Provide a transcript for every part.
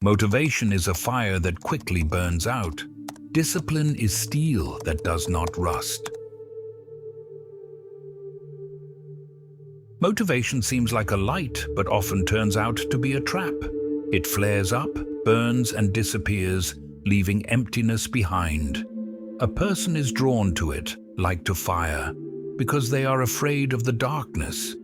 Motivation is a fire that quickly burns out. Discipline is steel that does not rust. Motivation seems like a light, but often turns out to be a trap. It flares up, burns, and disappears, leaving emptiness behind. A person is drawn to it, like to fire, because they are afraid of the darkness.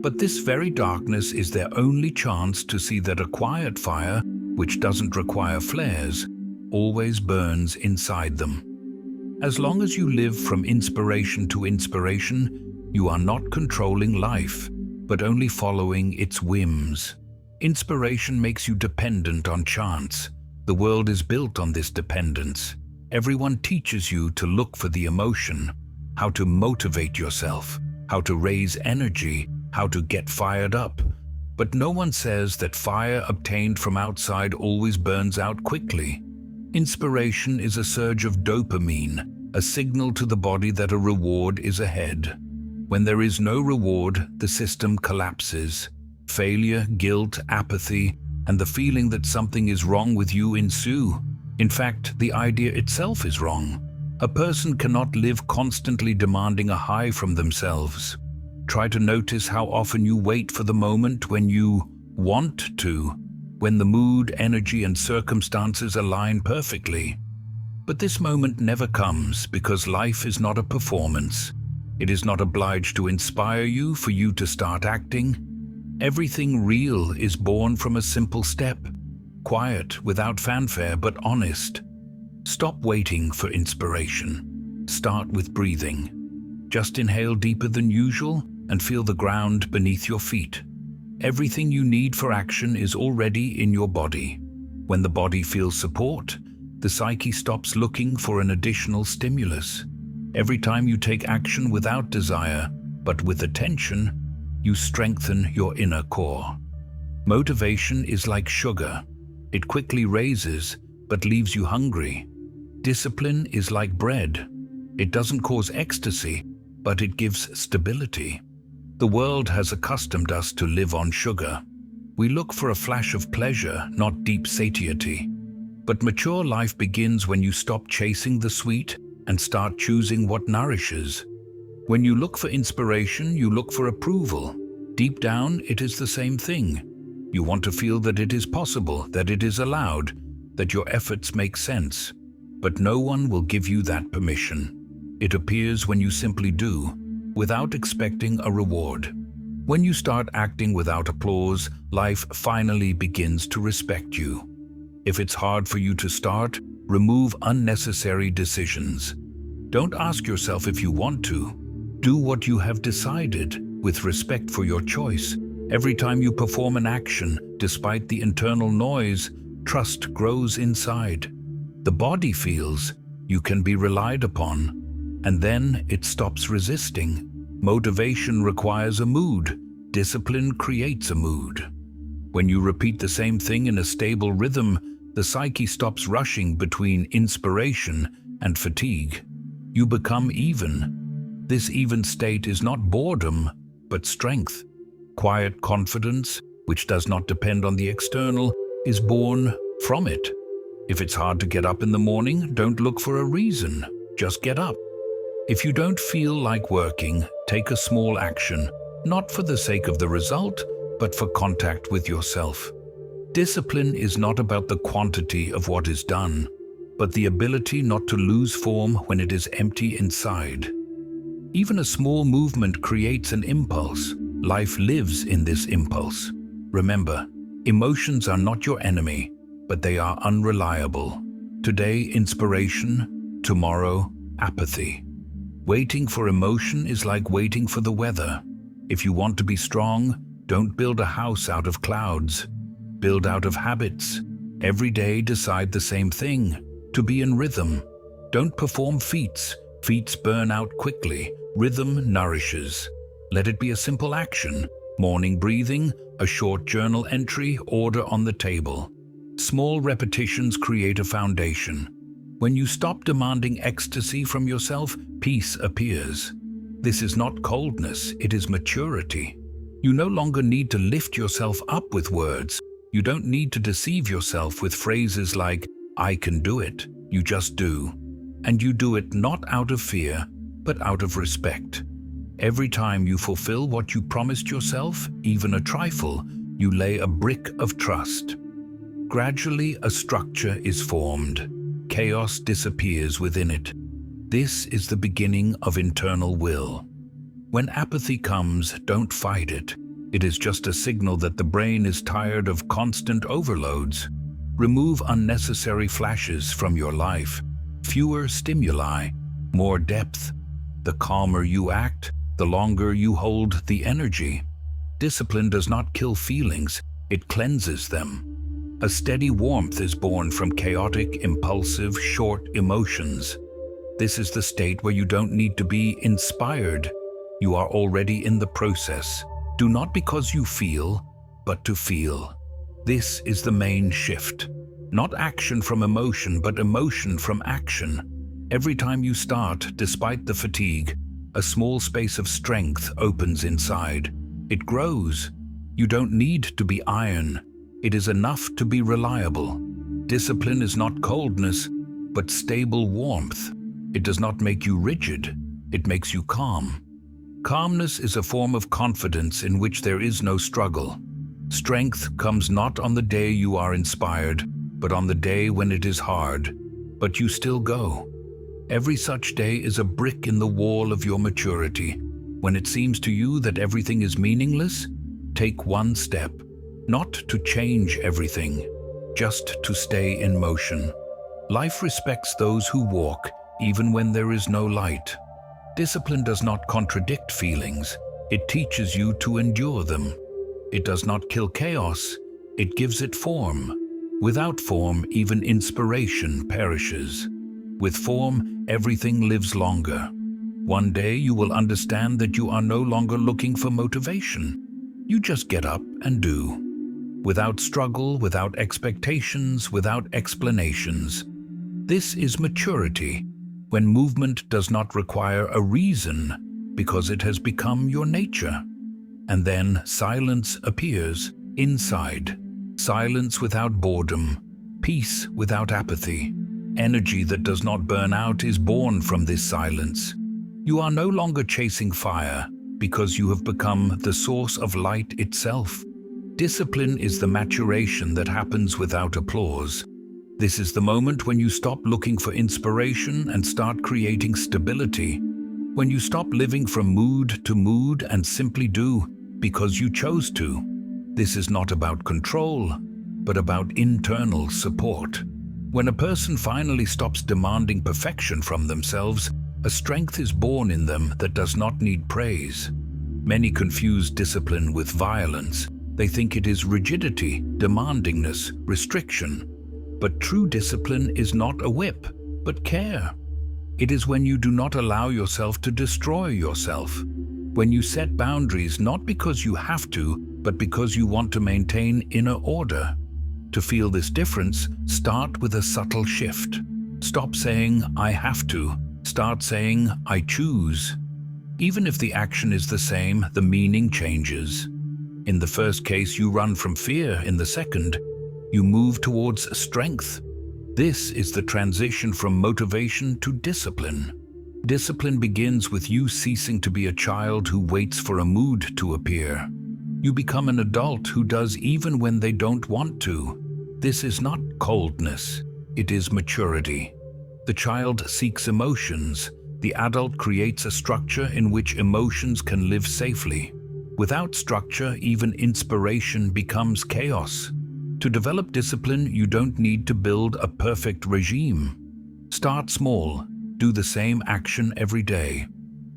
But this very darkness is their only chance to see that a quiet fire, which doesn't require flares, always burns inside them. As long as you live from inspiration to inspiration, you are not controlling life, but only following its whims. Inspiration makes you dependent on chance. The world is built on this dependence. Everyone teaches you to look for the emotion, how to motivate yourself, how to raise energy, how to get fired up. But no one says that fire obtained from outside always burns out quickly. Inspiration is a surge of dopamine, a signal to the body that a reward is ahead. When there is no reward, the system collapses. Failure, guilt, apathy, and the feeling that something is wrong with you ensue. In fact, the idea itself is wrong. A person cannot live constantly demanding a high from themselves. Try to notice how often you wait for the moment when you want to, when the mood, energy, and circumstances align perfectly. But this moment never comes because life is not a performance. It is not obliged to inspire you for you to start acting. Everything real is born from a simple step, quiet, without fanfare, but honest. Stop waiting for inspiration. Start with breathing. Just inhale deeper than usual and feel the ground beneath your feet. Everything you need for action is already in your body. When the body feels support, the psyche stops looking for an additional stimulus. Every time you take action without desire, but with attention, you strengthen your inner core. Motivation is like sugar. It quickly raises, but leaves you hungry. Discipline is like bread. It doesn't cause ecstasy, but it gives stability. The world has accustomed us to live on sugar. We look for a flash of pleasure, not deep satiety. But mature life begins when you stop chasing the sweet and start choosing what nourishes. When you look for inspiration, you look for approval. Deep down, it is the same thing. You want to feel that it is possible, that it is allowed, that your efforts make sense. But no one will give you that permission. It appears when you simply do, without expecting a reward. When you start acting without applause, life finally begins to respect you. If it's hard for you to start, remove unnecessary decisions. Don't ask yourself if you want to. Do what you have decided, with respect for your choice. Every time you perform an action, despite the internal noise, trust grows inside. The body feels you can be relied upon, and then it stops resisting. Motivation requires a mood. Discipline creates a mood. When you repeat the same thing in a stable rhythm, the psyche stops rushing between inspiration and fatigue. You become even. This even state is not boredom, but strength. Quiet confidence, which does not depend on the external, is born from it. If it's hard to get up in the morning, don't look for a reason. Just get up. If you don't feel like working, take a small action, not for the sake of the result, but for contact with yourself. Discipline is not about the quantity of what is done, but the ability not to lose form when it is empty inside. Even a small movement creates an impulse. Life lives in this impulse. Remember, emotions are not your enemy, but they are unreliable. Today, inspiration, tomorrow, apathy. Waiting for emotion is like waiting for the weather. If you want to be strong, don't build a house out of clouds. Build out of habits. Every day decide the same thing, to be in rhythm. Don't perform feats. Feats burn out quickly. Rhythm nourishes. Let it be a simple action. Morning breathing, a short journal entry, order on the table. Small repetitions create a foundation. When you stop demanding ecstasy from yourself, peace appears. This is not coldness, it is maturity. You no longer need to lift yourself up with words. You don't need to deceive yourself with phrases like, "I can do it." You just do. And you do it not out of fear, but out of respect. Every time you fulfill what you promised yourself, even a trifle, you lay a brick of trust. Gradually, a structure is formed. Chaos disappears within it. This is the beginning of internal will. When apathy comes, don't fight it. It is just a signal that the brain is tired of constant overloads. Remove unnecessary flashes from your life. Fewer stimuli, more depth. The calmer you act, the longer you hold the energy. Discipline does not kill feelings, it cleanses them. A steady warmth is born from chaotic, impulsive, short emotions. This is the state where you don't need to be inspired. You are already in the process. Do not because you feel, but to feel. This is the main shift. Not action from emotion, but emotion from action. Every time you start, despite the fatigue, a small space of strength opens inside. It grows. You don't need to be iron. It is enough to be reliable. Discipline is not coldness, but stable warmth. It does not make you rigid. It makes you calm. Calmness is a form of confidence in which there is no struggle. Strength comes not on the day you are inspired, but on the day when it is hard. But you still go. Every such day is a brick in the wall of your maturity. When it seems to you that everything is meaningless, take one step. Not to change everything, just to stay in motion. Life respects those who walk, even when there is no light. Discipline does not contradict feelings, it teaches you to endure them. It does not kill chaos, it gives it form. Without form, even inspiration perishes. With form, everything lives longer. One day you will understand that you are no longer looking for motivation. You just get up and do. Without struggle, without expectations, without explanations. This is maturity, when movement does not require a reason because it has become your nature. And then silence appears inside. Silence without boredom, peace without apathy. Energy that does not burn out is born from this silence. You are no longer chasing fire because you have become the source of light itself. Discipline is the maturation that happens without applause. This is the moment when you stop looking for inspiration and start creating stability. When you stop living from mood to mood and simply do because you chose to. This is not about control, but about internal support. When a person finally stops demanding perfection from themselves, a strength is born in them that does not need praise. Many confuse discipline with violence. They think it is rigidity, demandingness, restriction. But true discipline is not a whip, but care. It is when you do not allow yourself to destroy yourself. When you set boundaries not because you have to, but because you want to maintain inner order. To feel this difference, start with a subtle shift. Stop saying, "I have to." Start saying, "I choose." Even if the action is the same, the meaning changes. In the first case, you run from fear. In the second, you move towards strength. This is the transition from motivation to discipline. Discipline begins with you ceasing to be a child who waits for a mood to appear. You become an adult who does even when they don't want to. This is not coldness, it is maturity. The child seeks emotions. The adult creates a structure in which emotions can live safely. Without structure, even inspiration becomes chaos. To develop discipline, you don't need to build a perfect regime. Start small. Do the same action every day.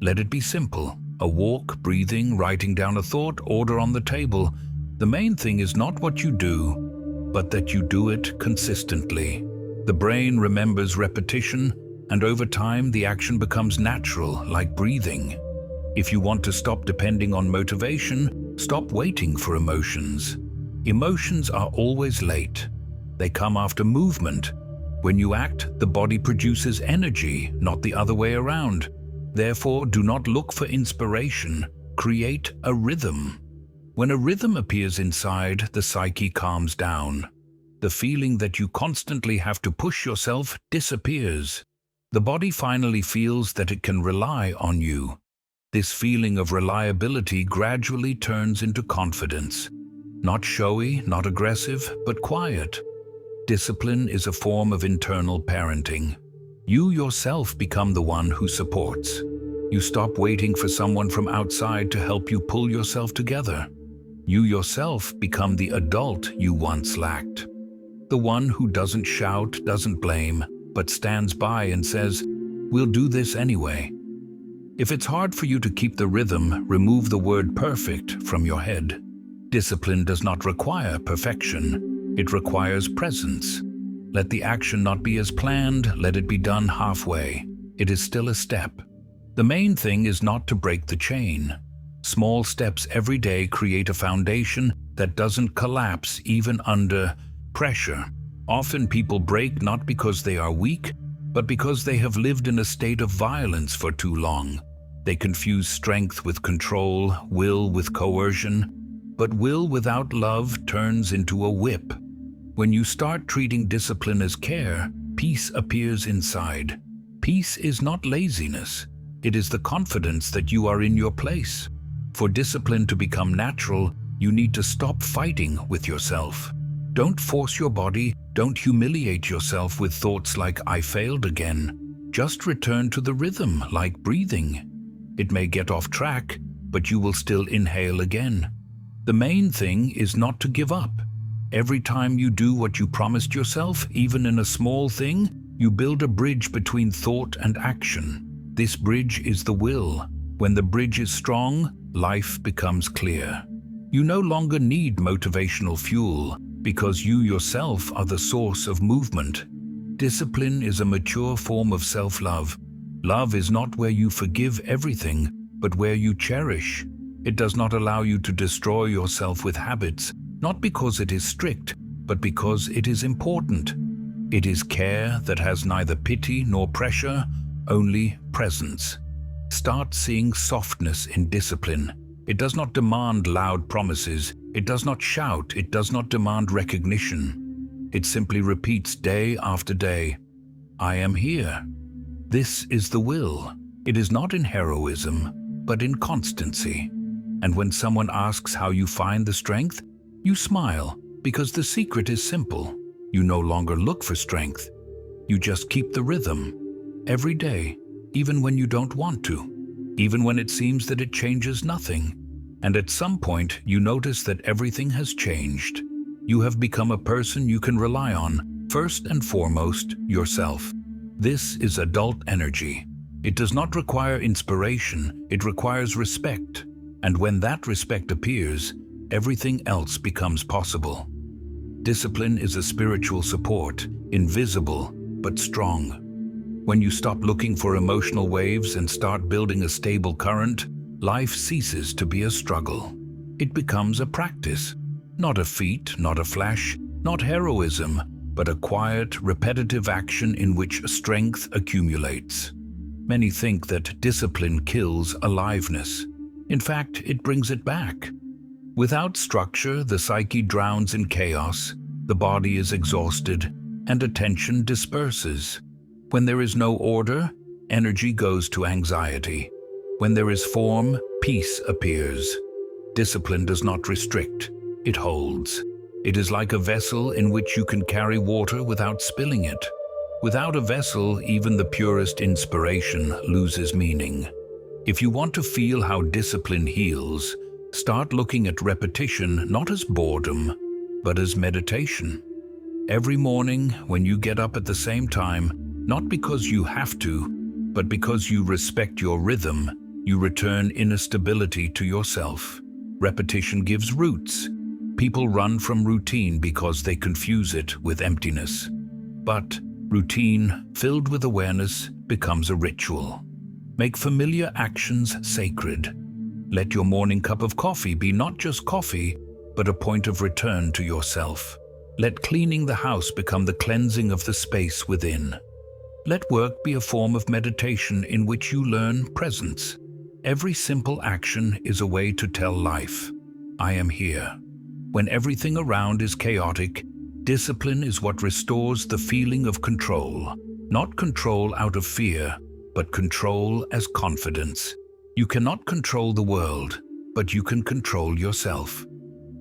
Let it be simple. A walk, breathing, writing down a thought, order on the table. The main thing is not what you do, but that you do it consistently. The brain remembers repetition, and over time the action becomes natural, like breathing. If you want to stop depending on motivation, stop waiting for emotions. Emotions are always late. They come after movement. When you act, the body produces energy, not the other way around. Therefore, do not look for inspiration. Create a rhythm. When a rhythm appears inside, the psyche calms down. The feeling that you constantly have to push yourself disappears. The body finally feels that it can rely on you. This feeling of reliability gradually turns into confidence. Not showy, not aggressive, but quiet. Discipline is a form of internal parenting. You yourself become the one who supports. You stop waiting for someone from outside to help you pull yourself together. You yourself become the adult you once lacked. The one who doesn't shout, doesn't blame, but stands by and says, "We'll do this anyway." If it's hard for you to keep the rhythm, remove the word perfect from your head. Discipline does not require perfection. It requires presence. Let the action not be as planned, let it be done halfway. It is still a step. The main thing is not to break the chain. Small steps every day create a foundation that doesn't collapse even under pressure. Often people break not because they are weak, but because they have lived in a state of violence for too long. They confuse strength with control, will with coercion, but will without love turns into a whip. When you start treating discipline as care, peace appears inside. Peace is not laziness. It is the confidence that you are in your place. For discipline to become natural, you need to stop fighting with yourself. Don't force your body, don't humiliate yourself with thoughts like "I failed again." Just return to the rhythm, like breathing. It may get off track, but you will still inhale again. The main thing is not to give up. Every time you do what you promised yourself, even in a small thing, you build a bridge between thought and action. This bridge is the will. When the bridge is strong, life becomes clear. You no longer need motivational fuel, because you yourself are the source of movement. Discipline is a mature form of self-love. Love is not where you forgive everything, but where you cherish. It does not allow you to destroy yourself with habits, not because it is strict, but because it is important. It is care that has neither pity nor pressure, only presence. Start seeing softness in discipline. It does not demand loud promises. It does not shout. It does not demand recognition. It simply repeats day after day, "I am here." This is the will. It is not in heroism, but in constancy. And when someone asks how you find the strength, you smile, because the secret is simple. You no longer look for strength. You just keep the rhythm. Every day, even when you don't want to. Even when it seems that it changes nothing. And at some point, you notice that everything has changed. You have become a person you can rely on, first and foremost, yourself. This is adult energy. It does not require inspiration, it requires respect. And when that respect appears, everything else becomes possible. Discipline is a spiritual support, invisible but strong. When you stop looking for emotional waves and start building a stable current, life ceases to be a struggle. It becomes a practice, not a feat, not a flash, not heroism, but a quiet, repetitive action in which strength accumulates. Many think that discipline kills aliveness. In fact, it brings it back. Without structure, the psyche drowns in chaos, the body is exhausted, and attention disperses. When there is no order, energy goes to anxiety. When there is form, peace appears. Discipline does not restrict, it holds. It is like a vessel in which you can carry water without spilling it. Without a vessel, even the purest inspiration loses meaning. If you want to feel how discipline heals, start looking at repetition not as boredom, but as meditation. Every morning, when you get up at the same time, not because you have to, but because you respect your rhythm, you return inner stability to yourself. Repetition gives roots. People run from routine because they confuse it with emptiness. But routine, filled with awareness, becomes a ritual. Make familiar actions sacred. Let your morning cup of coffee be not just coffee, but a point of return to yourself. Let cleaning the house become the cleansing of the space within. Let work be a form of meditation in which you learn presence. Every simple action is a way to tell life, I am here. When everything around is chaotic, discipline is what restores the feeling of control. Not control out of fear, but control as confidence. You cannot control the world, but you can control yourself.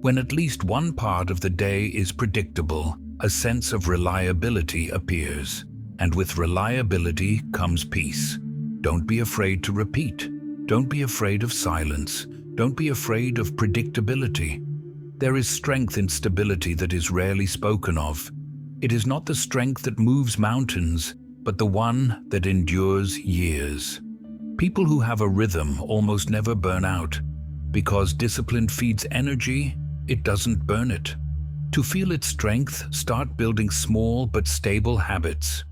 When at least one part of the day is predictable, a sense of reliability appears. And with reliability comes peace. Don't be afraid to repeat. Don't be afraid of silence. Don't be afraid of predictability. There is strength in stability that is rarely spoken of. It is not the strength that moves mountains, but the one that endures years. People who have a rhythm almost never burn out. Because discipline feeds energy, it doesn't burn it. To feel its strength, start building small but stable habits.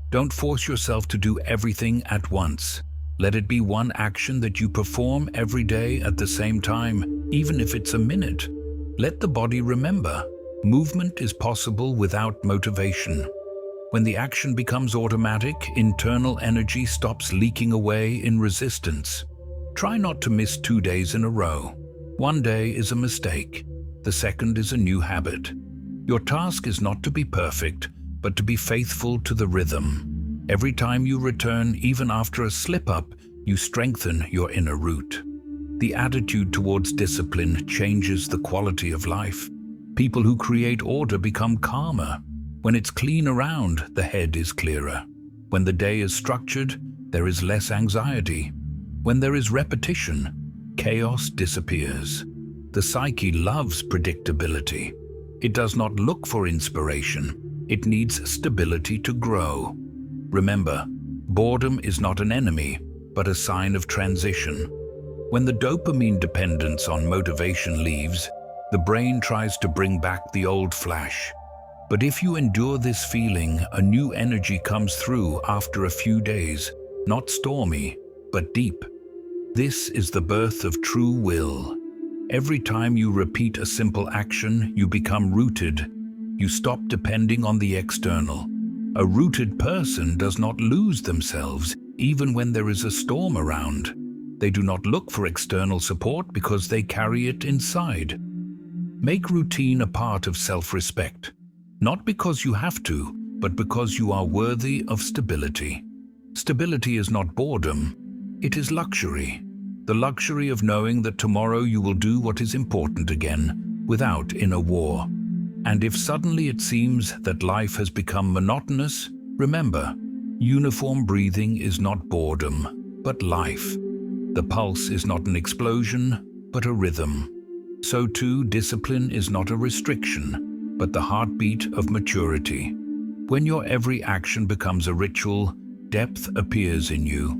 Don't force yourself to do everything at once. Let it be one action that you perform every day at the same time, even if it's a minute. Let the body remember, movement is possible without motivation. When the action becomes automatic, internal energy stops leaking away in resistance. Try not to miss 2 days in a row. One day is a mistake. The second is a new habit. Your task is not to be perfect, but to be faithful to the rhythm. Every time you return, even after a slip-up, you strengthen your inner root. The attitude towards discipline changes the quality of life. People who create order become calmer. When it's clean around, the head is clearer. When the day is structured, there is less anxiety. When there is repetition, chaos disappears. The psyche loves predictability. It does not look for inspiration. It needs stability to grow. Remember, boredom is not an enemy, but a sign of transition. When the dopamine dependence on motivation leaves, the brain tries to bring back the old flash. But if you endure this feeling, a new energy comes through after a few days, not stormy, but deep. This is the birth of true will. Every time you repeat a simple action, you become rooted. You stop depending on the external. A rooted person does not lose themselves, even when there is a storm around. They do not look for external support because they carry it inside. Make routine a part of self-respect. Not because you have to, but because you are worthy of stability. Stability is not boredom, it is luxury. The luxury of knowing that tomorrow you will do what is important again, without inner war. And if suddenly it seems that life has become monotonous, remember, uniform breathing is not boredom, but life. The pulse is not an explosion, but a rhythm. So too, discipline is not a restriction, but the heartbeat of maturity. When your every action becomes a ritual, depth appears in you.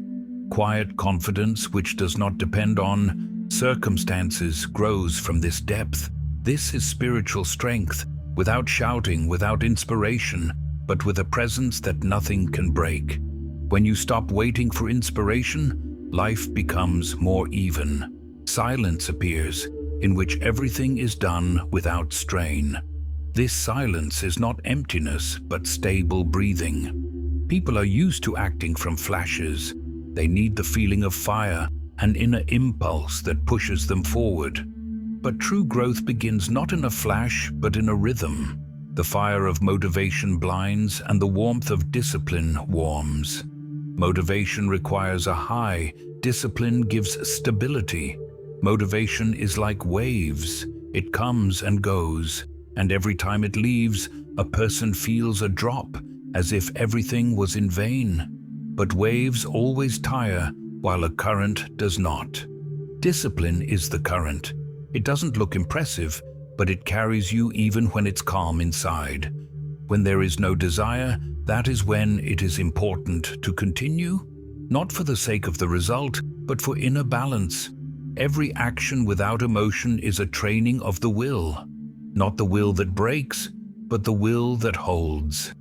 Quiet confidence, which does not depend on circumstances, grows from this depth. This is spiritual strength, without shouting, without inspiration, but with a presence that nothing can break. When you stop waiting for inspiration, life becomes more even. Silence appears, in which everything is done without strain. This silence is not emptiness, but stable breathing. People are used to acting from flashes. They need the feeling of fire, an inner impulse that pushes them forward. But true growth begins not in a flash, but in a rhythm. The fire of motivation blinds, and the warmth of discipline warms. Motivation requires a high, discipline gives stability. Motivation is like waves. It comes and goes, and every time it leaves, a person feels a drop, as if everything was in vain. But waves always tire, while a current does not. Discipline is the current. It doesn't look impressive, but it carries you even when it's calm inside. When there is no desire, that is when it is important to continue, not for the sake of the result, but for inner balance. Every action without emotion is a training of the will, not the will that breaks, but the will that holds.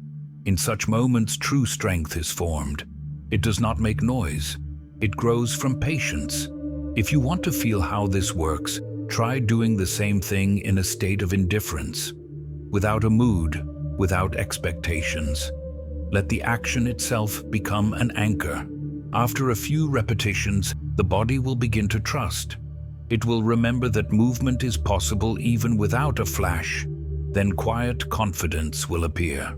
In such moments, true strength is formed. It does not make noise. It grows from patience. If you want to feel how this works, try doing the same thing in a state of indifference, without a mood, without expectations. Let the action itself become an anchor. After a few repetitions, the body will begin to trust. It will remember that movement is possible even without a flash. Then quiet confidence will appear.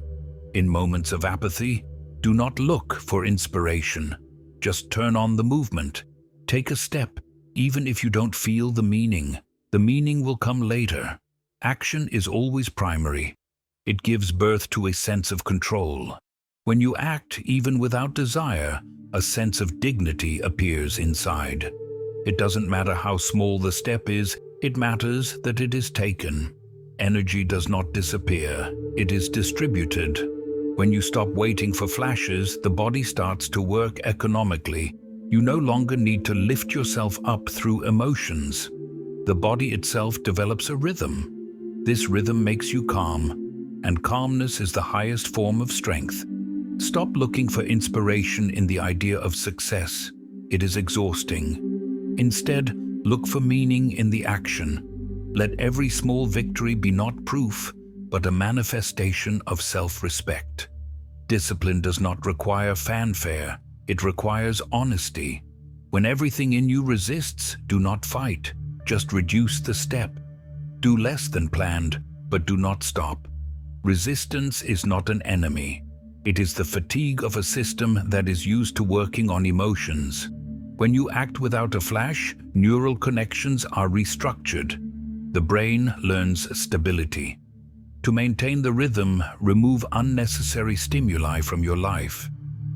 In moments of apathy, do not look for inspiration. Just turn on the movement. Take a step, even if you don't feel the meaning. The meaning will come later. Action is always primary. It gives birth to a sense of control. When you act, even without desire, a sense of dignity appears inside. It doesn't matter how small the step is, it matters that it is taken. Energy does not disappear, it is distributed. When you stop waiting for flashes, the body starts to work economically. You no longer need to lift yourself up through emotions. The body itself develops a rhythm. This rhythm makes you calm, and calmness is the highest form of strength. Stop looking for inspiration in the idea of success. It is exhausting. Instead, look for meaning in the action. Let every small victory be not proof, but a manifestation of self-respect. Discipline does not require fanfare, it requires honesty. When everything in you resists, do not fight, just reduce the step. Do less than planned, but do not stop. Resistance is not an enemy. It is the fatigue of a system that is used to working on emotions. When you act without a flash, neural connections are restructured. The brain learns stability. To maintain the rhythm, remove unnecessary stimuli from your life.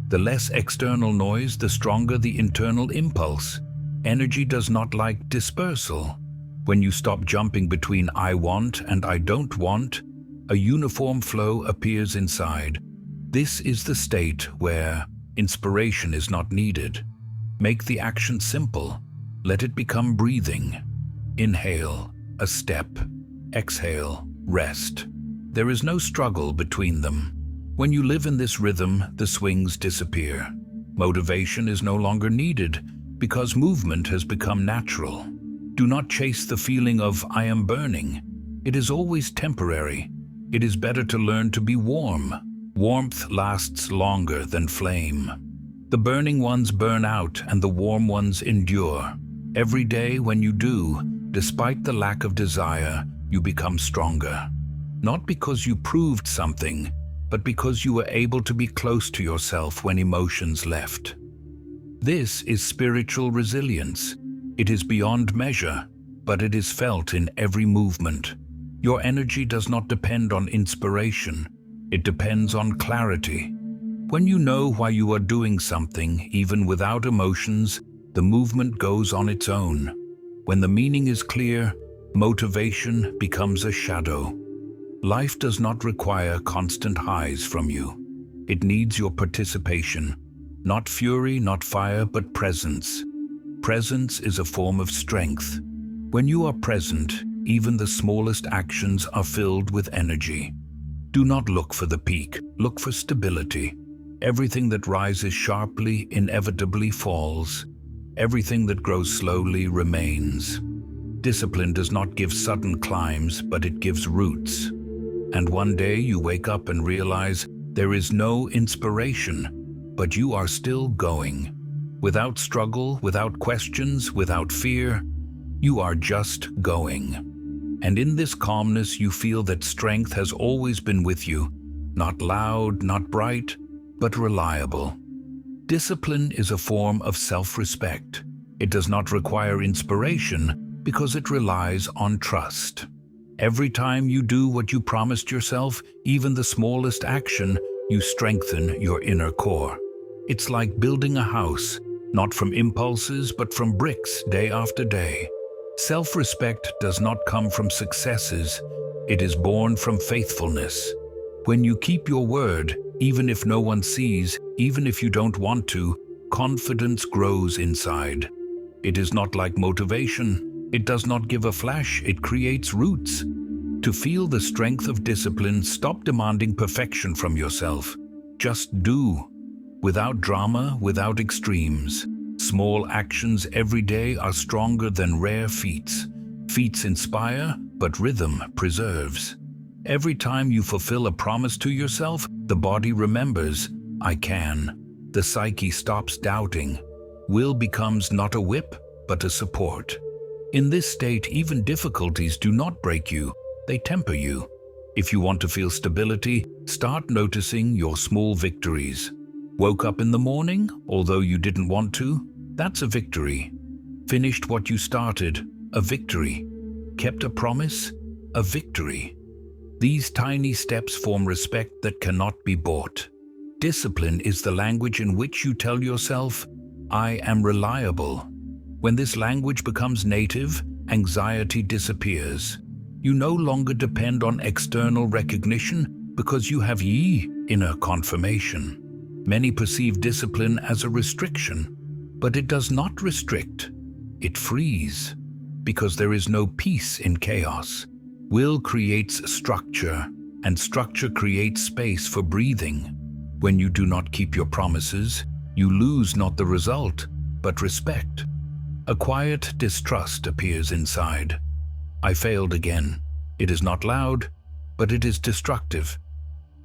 The less external noise, the stronger the internal impulse. Energy does not like dispersal. When you stop jumping between I want and I don't want, a uniform flow appears inside. This is the state where inspiration is not needed. Make the action simple. Let it become breathing. Inhale, a step. Exhale, rest. There is no struggle between them. When you live in this rhythm, the swings disappear. Motivation is no longer needed because movement has become natural. Do not chase the feeling of I am burning. It is always temporary. It is better to learn to be warm. Warmth lasts longer than flame. The burning ones burn out and the warm ones endure. Every day when you do, despite the lack of desire, you become stronger. Not because you proved something, but because you were able to be close to yourself when emotions left. This is spiritual resilience. It is beyond measure, but it is felt in every movement. Your energy does not depend on inspiration. It depends on clarity. When you know why you are doing something, even without emotions, the movement goes on its own. When the meaning is clear, motivation becomes a shadow. Life does not require constant highs from you. It needs your participation. Not fury, not fire, but presence. Presence is a form of strength. When you are present, even the smallest actions are filled with energy. Do not look for the peak, look for stability. Everything that rises sharply inevitably falls. Everything that grows slowly remains. Discipline does not give sudden climbs, but it gives roots. And one day you wake up and realize there is no inspiration, but you are still going. Without struggle, without questions, without fear, you are just going. And in this calmness you feel that strength has always been with you, not loud, not bright, but reliable. Discipline is a form of self-respect. It does not require inspiration because it relies on trust. Every time you do what you promised yourself, even the smallest action, you strengthen your inner core. It's like building a house, not from impulses but from bricks day after day. Self-respect does not come from successes, it is born from faithfulness. When you keep your word, even if no one sees, even if you don't want to, confidence grows inside. It is not like motivation. It does not give a flash, it creates roots. To feel the strength of discipline, stop demanding perfection from yourself. Just do. Without drama, without extremes. Small actions every day are stronger than rare feats. Feats inspire, but rhythm preserves. Every time you fulfill a promise to yourself, the body remembers, I can. The psyche stops doubting. Will becomes not a whip, but a support. In this state, even difficulties do not break you, they temper you. If you want to feel stability, start noticing your small victories. Woke up in the morning, although you didn't want to? That's a victory. Finished what you started? A victory. Kept a promise? A victory. These tiny steps form respect that cannot be bought. Discipline is the language in which you tell yourself, I am reliable. When this language becomes native, anxiety disappears. You no longer depend on external recognition because you have inner confirmation. Many perceive discipline as a restriction, but it does not restrict. It frees, because there is no peace in chaos. Will creates structure, and structure creates space for breathing. When you do not keep your promises, you lose not the result, but respect. A quiet distrust appears inside. I failed again. It is not loud, but it is destructive.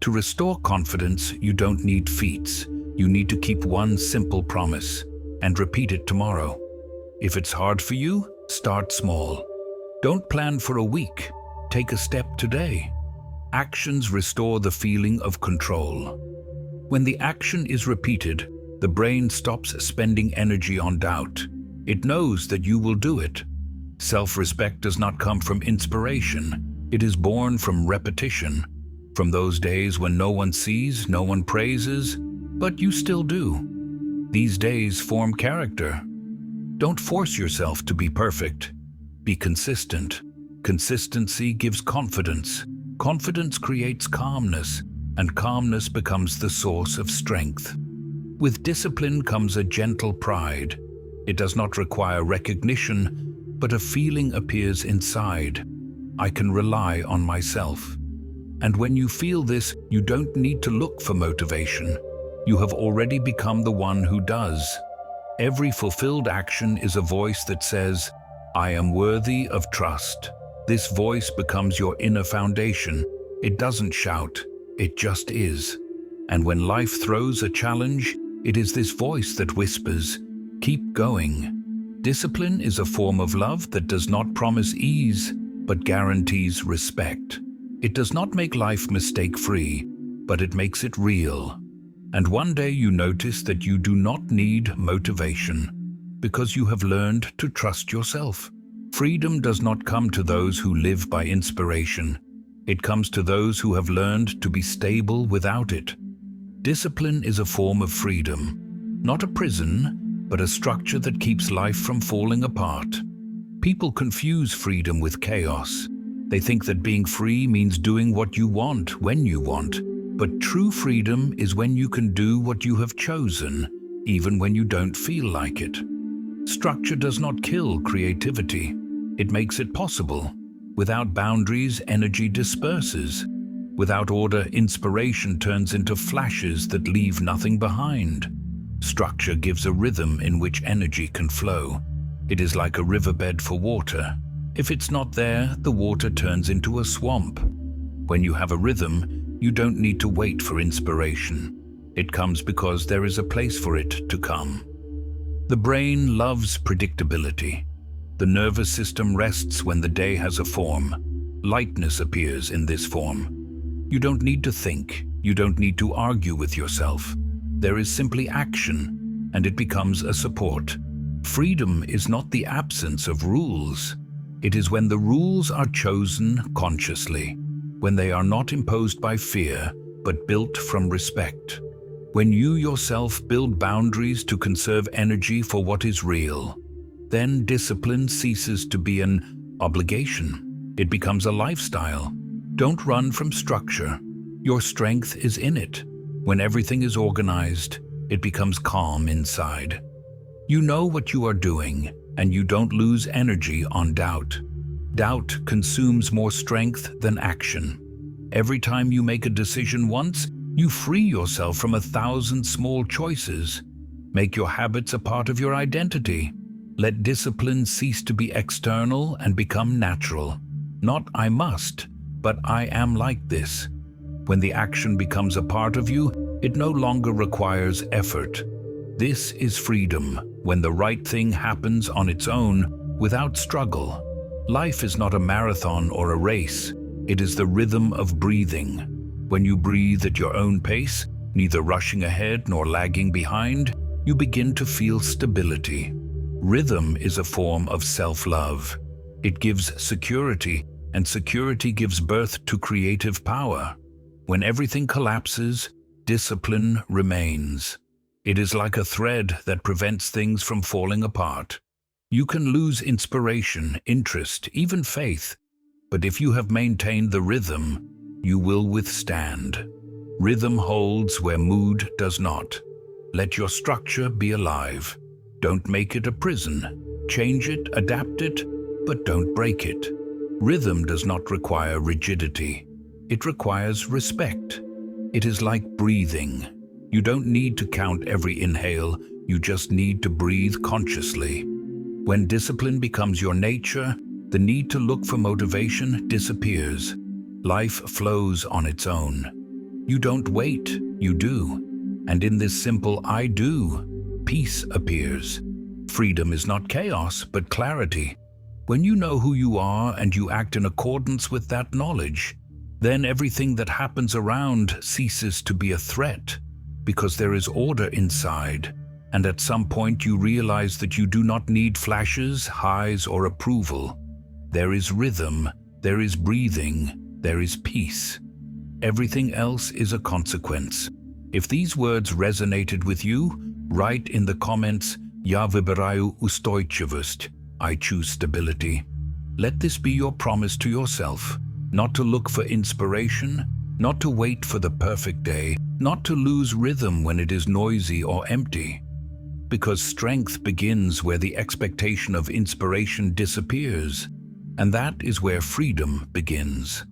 To restore confidence, you don't need feats. You need to keep one simple promise and repeat it tomorrow. If it's hard for you, start small. Don't plan for a week. Take a step today. Actions restore the feeling of control. When the action is repeated, the brain stops spending energy on doubt. It knows that you will do it. Self-respect does not come from inspiration. It is born from repetition. From those days when no one sees, no one praises, but you still do. These days form character. Don't force yourself to be perfect. Be consistent. Consistency gives confidence. Confidence creates calmness, and calmness becomes the source of strength. With discipline comes a gentle pride. It does not require recognition, but a feeling appears inside. I can rely on myself. And when you feel this, you don't need to look for motivation. You have already become the one who does. Every fulfilled action is a voice that says, I am worthy of trust. This voice becomes your inner foundation. It doesn't shout, it just is. And when life throws a challenge, it is this voice that whispers, keep going. Discipline is a form of love that does not promise ease, but guarantees respect. It does not make life mistake-free, but it makes it real. And one day you notice that you do not need motivation, because you have learned to trust yourself. Freedom does not come to those who live by inspiration. It comes to those who have learned to be stable without it. Discipline is a form of freedom, not a prison, but a structure that keeps life from falling apart. People confuse freedom with chaos. They think that being free means doing what you want when you want. But true freedom is when you can do what you have chosen, even when you don't feel like it. Structure does not kill creativity. It makes it possible. Without boundaries, energy disperses. Without order, inspiration turns into flashes that leave nothing behind. Structure gives a rhythm in which energy can flow. It is like a riverbed for water. If it's not there, the water turns into a swamp. When you have a rhythm, you don't need to wait for inspiration. It comes because there is a place for it to come. The brain loves predictability. The nervous system rests when the day has a form. Lightness appears in this form. You don't need to think. You don't need to argue with yourself. There is simply action, and it becomes a support. Freedom is not the absence of rules. It is when the rules are chosen consciously, when they are not imposed by fear, but built from respect. When you yourself build boundaries to conserve energy for what is real, then discipline ceases to be an obligation. It becomes a lifestyle. Don't run from structure. Your strength is in it. When everything is organized, it becomes calm inside. You know what you are doing, and you don't lose energy on doubt. Doubt consumes more strength than action. Every time you make a decision once, you free yourself from 1,000 small choices. Make your habits a part of your identity. Let discipline cease to be external and become natural. Not I must, but I am like this. When the action becomes a part of you, it no longer requires effort. This is freedom, when the right thing happens on its own, without struggle. Life is not a marathon or a race. It is the rhythm of breathing. When you breathe at your own pace, neither rushing ahead nor lagging behind, you begin to feel stability. Rhythm is a form of self-love. It gives security, and security gives birth to creative power. When everything collapses, discipline remains. It is like a thread that prevents things from falling apart. You can lose inspiration, interest, even faith, but if you have maintained the rhythm, you will withstand. Rhythm holds where mood does not. Let your structure be alive. Don't make it a prison. Change it, adapt it, but don't break it. Rhythm does not require rigidity. It requires respect. It is like breathing. You don't need to count every inhale, you just need to breathe consciously. When discipline becomes your nature, the need to look for motivation disappears. Life flows on its own. You don't wait, you do. And in this simple I do, peace appears. Freedom is not chaos, but clarity. When you know who you are and you act in accordance with that knowledge, then everything that happens around ceases to be a threat, because there is order inside. And at some point you realize that you do not need flashes, highs, or approval. There is rhythm, there is breathing, there is peace. Everything else is a consequence. If these words resonated with you, write in the comments, "Ja wybierаю ustойчивость," I choose stability. Let this be your promise to yourself, not to look for inspiration, not to wait for the perfect day, not to lose rhythm when it is noisy or empty. Because strength begins where the expectation of inspiration disappears, and that is where freedom begins.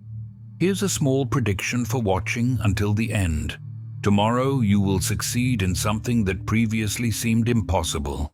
Here's a small prediction for watching until the end. Tomorrow you will succeed in something that previously seemed impossible.